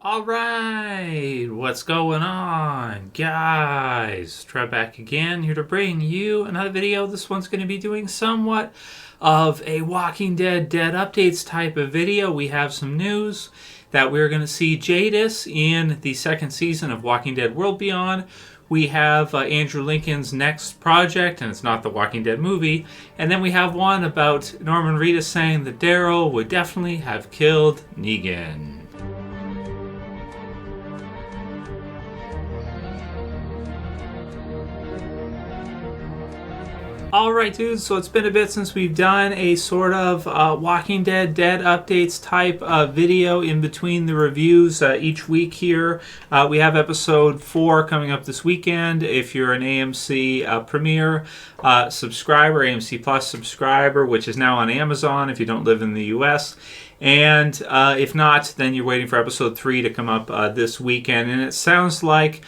All right, what's going on, guys? Trev back again, here to bring you another video. This one's going to be doing somewhat of a Walking Dead updates type of video. We have some news that we're going to see Jadis in the second season of Walking Dead World Beyond. We have Andrew Lincoln's next project, and it's not the Walking Dead movie. And then we have one about Norman Reedus saying that Daryl would definitely have killed Negan. Alright dudes, so it's been a bit since we've done a sort of Walking Dead updates type video in between the reviews each week here. We have episode 4 coming up this weekend. If you're an AMC Premier subscriber, AMC Plus subscriber, which is now on Amazon if you don't live in the US. And if not, then you're waiting for episode 3 to come up this weekend. And it sounds like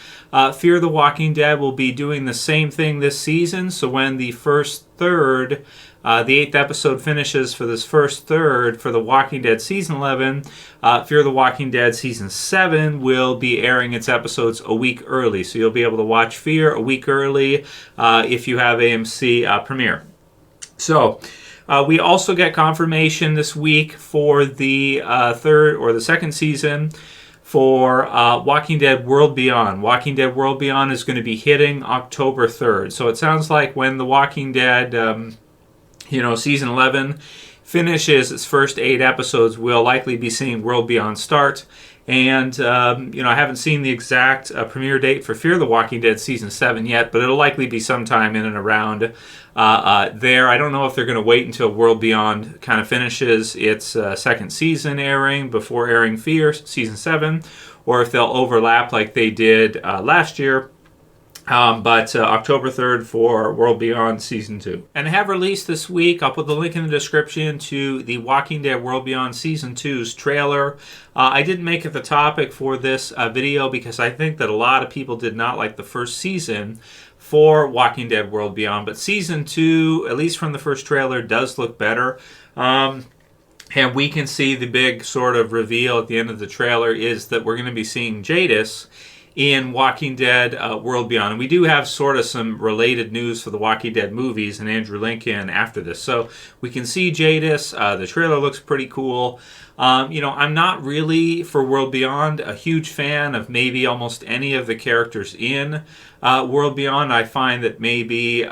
Fear the Walking Dead will be doing the same thing this season. So when the first third, the 8th episode finishes for this first third for the Walking Dead season 11, Fear the Walking Dead season 7 will be airing its episodes a week early. So you'll be able to watch Fear a week early if you have AMC Premiere. So we also get confirmation this week for the third or the second season for Walking Dead World Beyond. Walking Dead World Beyond is going to be hitting October 3rd. So it sounds like when the Walking Dead, season 11 finishes its first 8 episodes, we'll likely be seeing World Beyond start. And, I haven't seen the exact premiere date for Fear the Walking Dead Season 7 yet, but it'll likely be sometime in and around there. I don't know if they're going to wait until World Beyond kind of finishes its second season airing before airing Fear Season 7, or if they'll overlap like they did last year. But October 3rd for World Beyond Season 2. And I have released this week, I'll put the link in the description, to the Walking Dead World Beyond Season 2's trailer. I didn't make it the topic for this video because I think that a lot of people did not like the first season for Walking Dead World Beyond. But Season 2, at least from the first trailer, does look better. And we can see the big sort of reveal at the end of the trailer is that we're going to be seeing Jadis in Walking Dead World Beyond. And we do have sort of some related news for the Walking Dead movies and Andrew Lincoln after this. So we can see Jadis. The trailer looks pretty cool. I'm not really, for World Beyond, a huge fan of maybe almost any of the characters in World Beyond. I find that maybe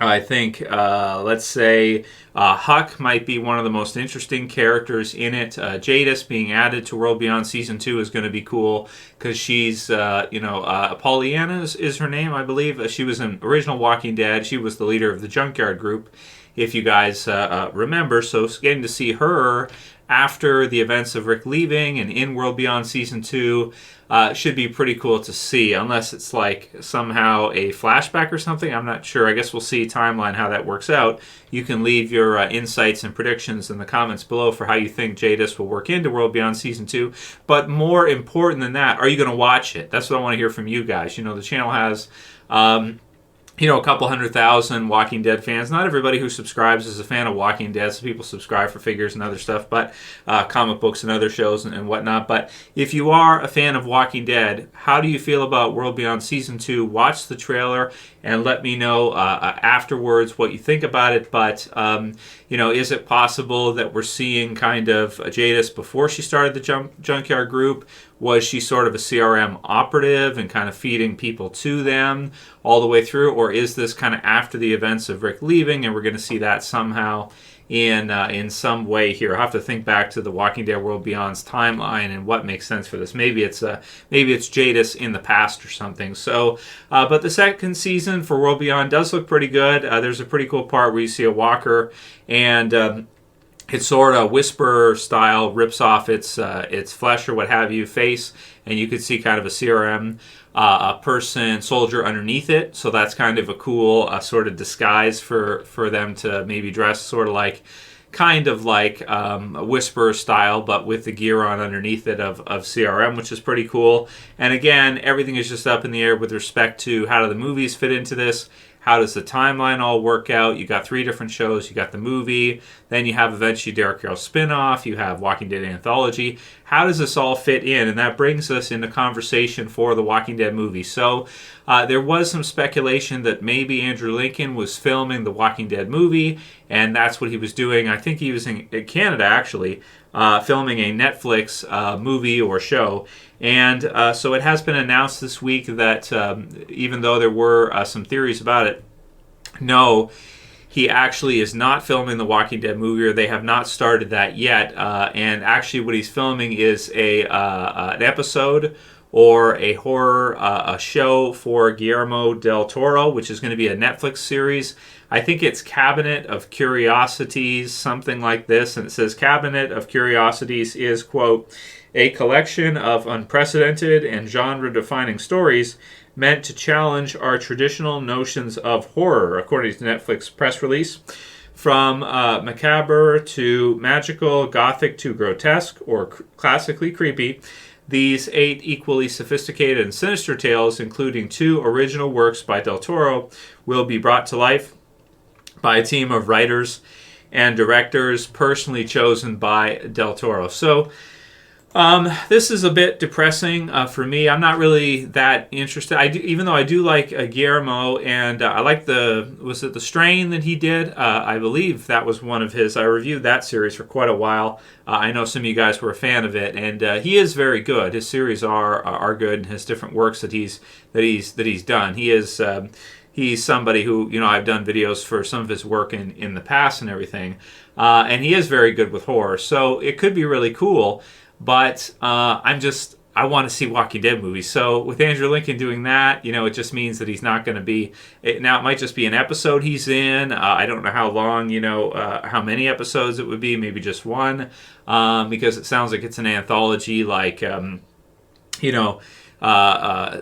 let's say Huck might be one of the most interesting characters in it. Jadis being added to World Beyond Season 2 is going to be cool because she's, Pollyanna is her name, I believe. She was in original Walking Dead. She was the leader of the Junkyard Group, if you guys remember. So getting to see her after the events of Rick leaving and in World Beyond Season 2 should be pretty cool to see, unless it's like somehow a flashback or something. I'm not sure. I guess we'll see timeline how that works out. You can leave your insights and predictions in the comments below for how you think Jadis will work into World Beyond Season 2. But more important than that, are you going to watch it? That's what I want to hear from you guys. The channel has a couple 100,000 Walking Dead fans. Not everybody who subscribes is a fan of Walking Dead. Some people subscribe for figures and other stuff, but comic books and other shows and whatnot. But if you are a fan of Walking Dead, how do you feel about World Beyond Season 2? Watch the trailer and let me know afterwards what you think about it. But, is it possible that we're seeing kind of Jadis before she started the Junkyard Group? Was she sort of a CRM operative and kind of feeding people to them all the way through? Or is this kind of after the events of Rick leaving and we're going to see that somehow in some way here? I'll have to think back to the Walking Dead World Beyond's timeline and what makes sense for this. Maybe it's Jadis in the past or something. So, but the second season for World Beyond does look pretty good. There's a pretty cool part where you see a walker and it's sort of whisper style, rips off its flesh or what have you, face, and you could see kind of a CRM person, soldier underneath it. So that's kind of a cool sort of disguise for them to maybe dress sort of like a whisper style, but with the gear on underneath it of CRM, which is pretty cool. And again, everything is just up in the air with respect to how do the movies fit into this. How does the timeline all work out? You got 3 different shows. You got the movie. Then you have eventually Derek Carroll's spinoff. You have Walking Dead Anthology. how does this all fit in? And that brings us into conversation for the Walking Dead movie. So there was some speculation that maybe Andrew Lincoln was filming the Walking Dead movie, and that's what he was doing. I think he was in Canada, actually, filming a Netflix movie or show. And so it has been announced this week that even though there were some theories about it, no, he actually is not filming the Walking Dead movie, or they have not started that yet. And actually what he's filming is an episode or a horror a show for Guillermo del Toro, which is going to be a Netflix series. I think it's Cabinet of Curiosities, something like this. And it says Cabinet of Curiosities is, quote, a collection of unprecedented and genre-defining stories meant to challenge our traditional notions of horror, according to Netflix press release. From macabre to magical, gothic to grotesque, or classically creepy, these 8 equally sophisticated and sinister tales, including 2 original works by Del Toro, will be brought to life by a team of writers and directors personally chosen by Del Toro. So this is a bit depressing for me. I'm not really that interested. Even though I do like Guillermo, and I like was it The Strain that he did? I believe that was one of his. I reviewed that series for quite a while. I know some of you guys were a fan of it, and he is very good. His series are good, and his different works that he's done. He's somebody who, I've done videos for some of his work in the past and everything, and he is very good with horror. So it could be really cool. But I want to see Walking Dead movies. So with Andrew Lincoln doing that, it just means that he's not going to be. Now it might just be an episode he's in. I don't know how long, how many episodes it would be. Maybe just one, because it sounds like it's an anthology, like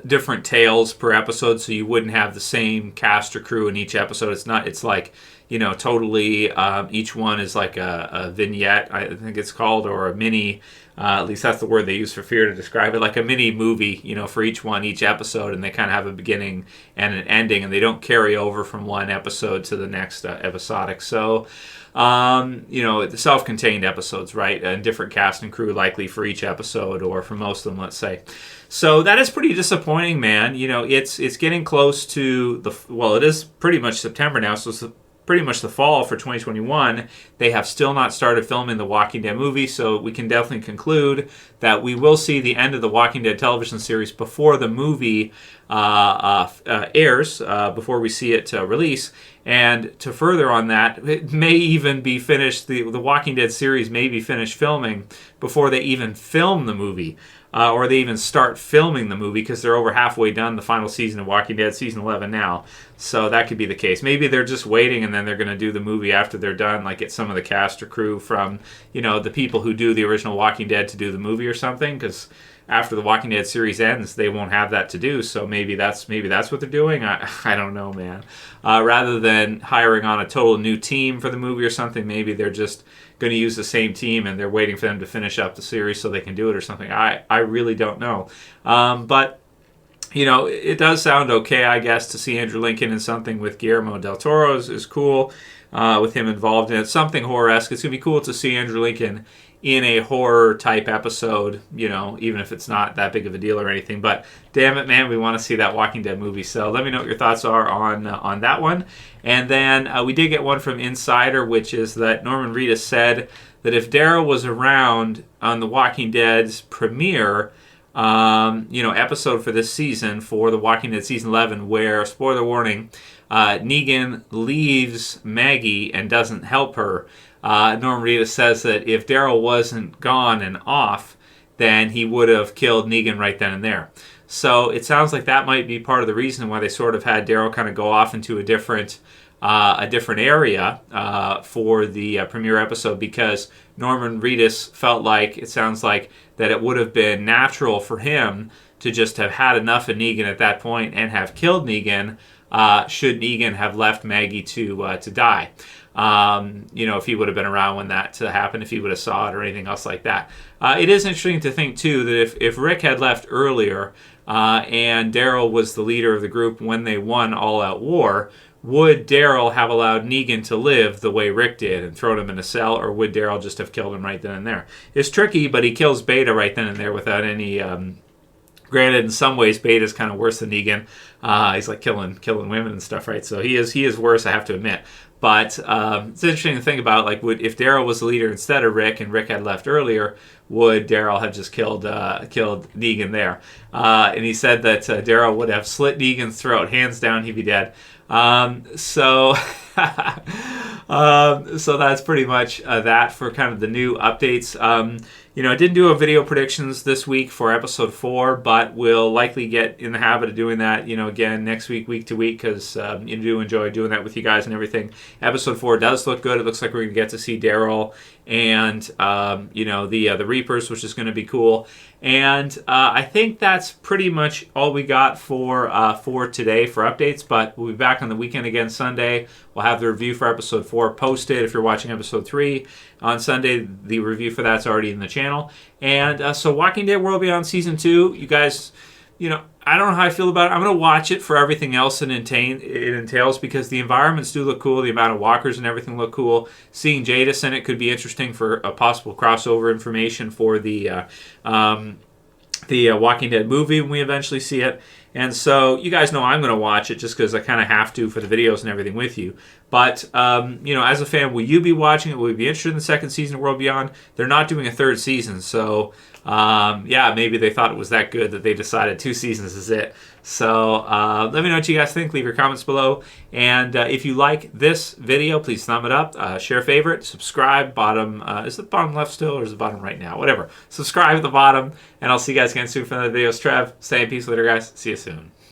different tales per episode. So you wouldn't have the same cast or crew in each episode. It's not. It's like totally. Each one is like a vignette, I think it's called, or a mini. At least that's the word they use for fear to describe it, like a mini movie, for each episode, and they kind of have a beginning and an ending, and they don't carry over from one episode to the next episodic. So, the self-contained episodes, right? And different cast and crew likely for each episode, or for most of them, let's say. So that is pretty disappointing, man. It's getting close to it is pretty much September now, so it's pretty much the fall for 2021. They have still not started filming the Walking Dead movie, so we can definitely conclude that we will see the end of the Walking Dead television series before the movie airs, before we see it release. And to further on that, it may even be finished, the Walking Dead series may be finished filming before they even film the movie. Or they even start filming the movie, because they're over halfway done the final season of Walking Dead, season 11 now. So that could be the case. Maybe they're just waiting, and then they're going to do the movie after they're done, like get some of the cast or crew from, the people who do the original Walking Dead to do the movie or something, because after the Walking Dead series ends, they won't have that to do. So maybe that's what they're doing. I don't know, man. Rather than hiring on a total new team for the movie or something, maybe they're just going to use the same team, and they're waiting for them to finish up the series so they can do it or something. I really don't know. But it does sound okay, I guess, to see Andrew Lincoln in something with Guillermo del Toro is cool, with him involved in it. Something horror-esque. It's going to be cool to see Andrew Lincoln in a horror-type episode, even if it's not that big of a deal or anything. But damn it, man, we want to see that Walking Dead movie. So let me know what your thoughts are on that one. And then we did get one from Insider, which is that Norman Reedus said that if Daryl was around on the Walking Dead's premiere, episode for this season, for the Walking Dead season 11, where, spoiler warning, Negan leaves Maggie and doesn't help her. Norman Reedus says that if Daryl wasn't gone and off, then he would have killed Negan right then and there. So it sounds like that might be part of the reason why they sort of had Daryl kind of go off into a different area for the premiere episode, because Norman Reedus felt like, it sounds like, that it would have been natural for him to just have had enough of Negan at that point and have killed Negan, should Negan have left Maggie to die. If he would have been around when that happened, if he would have saw it or anything else like that. It is interesting to think, too, that if Rick had left earlier and Daryl was the leader of the group when they won All Out War, would Daryl have allowed Negan to live the way Rick did and thrown him in a cell, or would Daryl just have killed him right then and there? It's tricky, but he kills Beta right then and there without any... Granted, in some ways, Beta's kind of worse than Negan. He's like killing women and stuff, right? So he is worse, I have to admit. But it's interesting to think about, like, if Daryl was the leader instead of Rick, and Rick had left earlier, would Daryl have just killed Negan there? And he said that Daryl would have slit Negan's throat, hands down, he'd be dead. So that's pretty much that for kind of the new updates. I didn't do a video predictions this week for episode 4, but we'll likely get in the habit of doing that, again, next week to week, because you do enjoy doing that with you guys and everything. Episode 4 does look good. It looks like we're going to get to see Daryl and, the Reapers, which is going to be cool. And I think that's pretty much all we got for today for updates, but we'll be back on the weekend again Sunday. We'll have the review for episode 4 posted. If you're watching episode 3 on Sunday, the review for that's already in the channel. And so Walking Dead World Beyond Season 2, you guys, I don't know how I feel about it. I'm going to watch it for everything else it entails, because the environments do look cool. The amount of walkers and everything look cool. Seeing Jadis in it could be interesting for a possible crossover information for the Walking Dead movie when we eventually see it. And so you guys know I'm going to watch it just because I kind of have to for the videos and everything with you. But, as a fan, will you be watching it? Will you be interested in the second season of World Beyond? They're not doing a third season, so... maybe they thought it was that good that they decided 2 seasons is it. So let me know what you guys think. Leave your comments below. And if you like this video, please thumb it up. Share, favorite, subscribe. Bottom, is it bottom left still, or is it bottom right now? Whatever. Subscribe at the bottom. And I'll see you guys again soon for another video. Trev, stay in peace later, guys. See you soon.